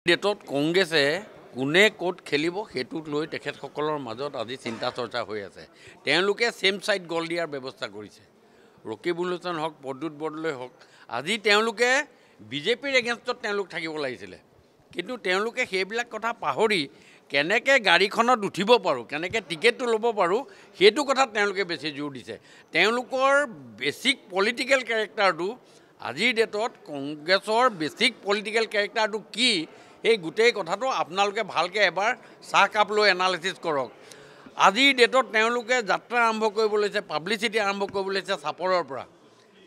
ডেটত কংগ্ৰেছে কোনে ক'ত খেলিব সেইটোক লৈ তেখেতসকলৰ মাজত আজি চিন্তা চৰ্চা হৈ আছে। তেওঁলোকে সেম সাইড গল দিয়াৰ ব্যৱস্থা কৰিছে। ৰকিবুল হুছেইন হওক, প্ৰদ্যুৎ বৰদলৈ হওক, আজি তেওঁলোকে বিজেপিৰ এগেইনষ্টত তেওঁলোক থাকিব লাগিছিলে, কিন্তু তেওঁলোকে সেইবিলাক কথা পাহৰি কেনেকৈ গাড়ীখনত উঠিব পাৰোঁ, কেনেকৈ টিকেটটো ল'ব পাৰোঁ সেইটো কথাত তেওঁলোকে বেছি জোৰ দিছে। তেওঁলোকৰ বেছিক পলিটিকেল কেৰেক্টাৰটো আজিৰ ডেটত কংগ্ৰেছৰ বেছিক পলিটিকেল কেৰেক্টাৰটো কি এই গোটেই কথাটো আপোনালোকে ভালকৈ এবাৰ চাহকাপ লৈ এনালাইচিছ কৰক। আজিৰ ডেটত তেওঁলোকে যাত্ৰা আৰম্ভ কৰিব লৈছে, পাব্লিচিটি আৰম্ভ কৰিব লৈছে চাপৰৰ পৰা।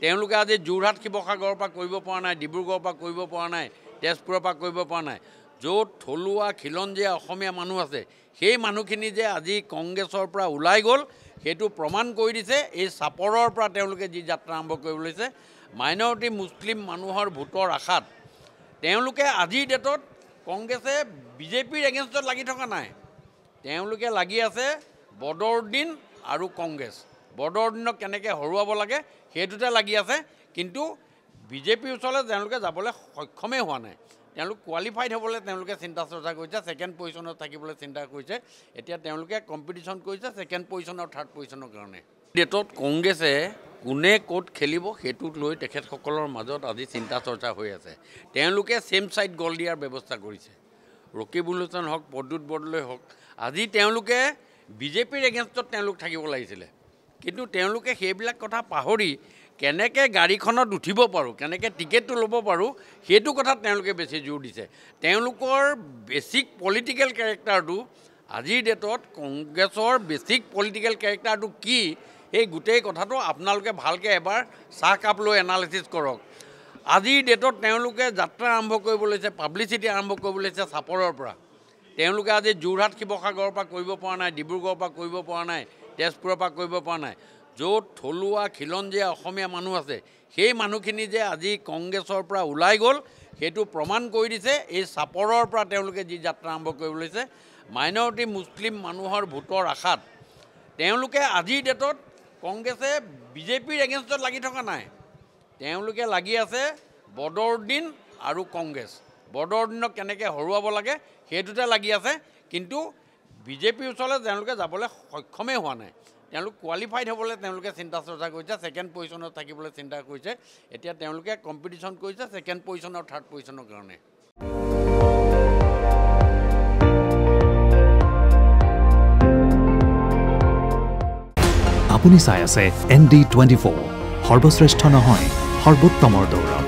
তেওঁলোকে আজি যোৰহাট শিৱসাগৰৰ পৰা কৰিব পৰা নাই, ডিব্ৰুগড়ৰ পৰা কৰিব পৰা নাই, তেজপুৰৰ পৰা কৰিব পৰা নাই। য'ত থলুৱা খিলঞ্জীয়া অসমীয়া মানুহ আছে সেই মানুহখিনি যে আজি কংগ্ৰেছৰ পৰা ওলাই গ'ল সেইটো প্ৰমাণ কৰি দিছে। এই চাপৰৰ পৰা তেওঁলোকে যি যাত্ৰা আৰম্ভ কৰিব লৈছে, মাইনৰিটি মুছলিম মানুহৰ ভোটৰ আশাত তেওঁলোকে আজিৰ ডেটত কংগ্ৰেছে বিজেপিৰ এগেইনষ্টত লাগি থকা নাই, তেওঁলোকে লাগি আছে বদৰুদ্দিন আৰু কংগ্ৰেছ। বদৰুদ্দিনক কেনেকৈ হৰুৱাব লাগে সেইটোতে লাগি আছে, কিন্তু বিজেপিৰ ওচৰলৈ তেওঁলোকে যাবলৈ সক্ষমেই হোৱা নাই। তেওঁলোক কোৱালিফাইড হ'বলৈ তেওঁলোকে চিন্তা চৰ্চা কৰিছে, ছেকেণ্ড পজিশ্যনত থাকিবলৈ চিন্তা কৰিছে। এতিয়া তেওঁলোকে কম্পিটিশ্যন কৰিছে ছেকেণ্ড পজিশ্যন আৰু থাৰ্ড পজিশ্যনৰ কাৰণে। ডেটত কংগ্ৰেছে কোনে ক'ত খেলিব সেইটোক লৈ তেখেতসকলৰ মাজত আজি চিন্তা চৰ্চা হৈ আছে। তেওঁলোকে সেম সাইড গল দিয়াৰ ব্যৱস্থা কৰিছে। ৰকিবুল হুছেইন হওক, প্ৰদ্যুৎ বৰদলৈ হওক, আজি তেওঁলোকে বিজেপিৰ এগেইনষ্টত তেওঁলোক থাকিব লাগিছিলে, কিন্তু তেওঁলোকে সেইবিলাক কথা পাহৰি কেনেকৈ গাড়ীখনত উঠিব পাৰোঁ, কেনেকৈ টিকেটটো ল'ব পাৰোঁ সেইটো কথাত তেওঁলোকে বেছি জোৰ দিছে। তেওঁলোকৰ বেছিক পলিটিকেল কেৰেক্টাৰটো আজিৰ ডেটত কংগ্ৰেছৰ বেছিক পলিটিকেল কেৰেক্টাৰটো কি এই গোটেই কথাটো আপোনালোকে ভালকৈ এবাৰ চাহকাপ লৈ এনালাইচিছ কৰক। আজিৰ ডেটত তেওঁলোকে যাত্ৰা আৰম্ভ কৰিব লৈছে, পাব্লিচিটি আৰম্ভ কৰিব লৈছে চাপৰৰ পৰা। তেওঁলোকে আজি যোৰহাট শিৱসাগৰৰ পৰা কৰিব পৰা নাই, ডিব্ৰুগড়ৰ পৰা কৰিব পৰা নাই, তেজপুৰৰ পৰা কৰিব পৰা নাই। য'ত থলুৱা খিলঞ্জীয়া অসমীয়া মানুহ আছে সেই মানুহখিনি যে আজি কংগ্ৰেছৰ পৰা ওলাই গ'ল সেইটো প্ৰমাণ কৰি দিছে। এই চাপৰৰ পৰা তেওঁলোকে যি যাত্ৰা আৰম্ভ কৰিব লৈছে, মাইনৰিটি মুছলিম মানুহৰ ভোটৰ আশাত তেওঁলোকে আজিৰ ডেটত কংগ্ৰেছে বিজেপিৰ এগেইনষ্টত লাগি থকা নাই, তেওঁলোকে লাগি আছে বদৰুদ্দিন আৰু কংগ্ৰেছ। বদৰুদ্দিনক কেনেকৈ হৰুৱাব লাগে সেইটোতে লাগি আছে, কিন্তু বিজেপিৰ ওচৰলৈ তেওঁলোকে যাবলৈ সক্ষমেই হোৱা নাই। তেওঁলোক কোৱালিফাইড হ'বলৈ তেওঁলোকে চিন্তা চৰ্চা কৰিছে, ছেকেণ্ড পজিশ্যনত থাকিবলৈ চিন্তা কৰিছে। এতিয়া তেওঁলোকে কম্পিটিশ্যন কৰিছে ছেকেণ্ড পজিশ্যন আৰু থাৰ্ড পজিশ্যনৰ কাৰণে। আপুনি চাই আছে ND24, সৰ্বশ্ৰেষ্ঠ নহয় সৰ্বোত্তমৰ দৌৰ।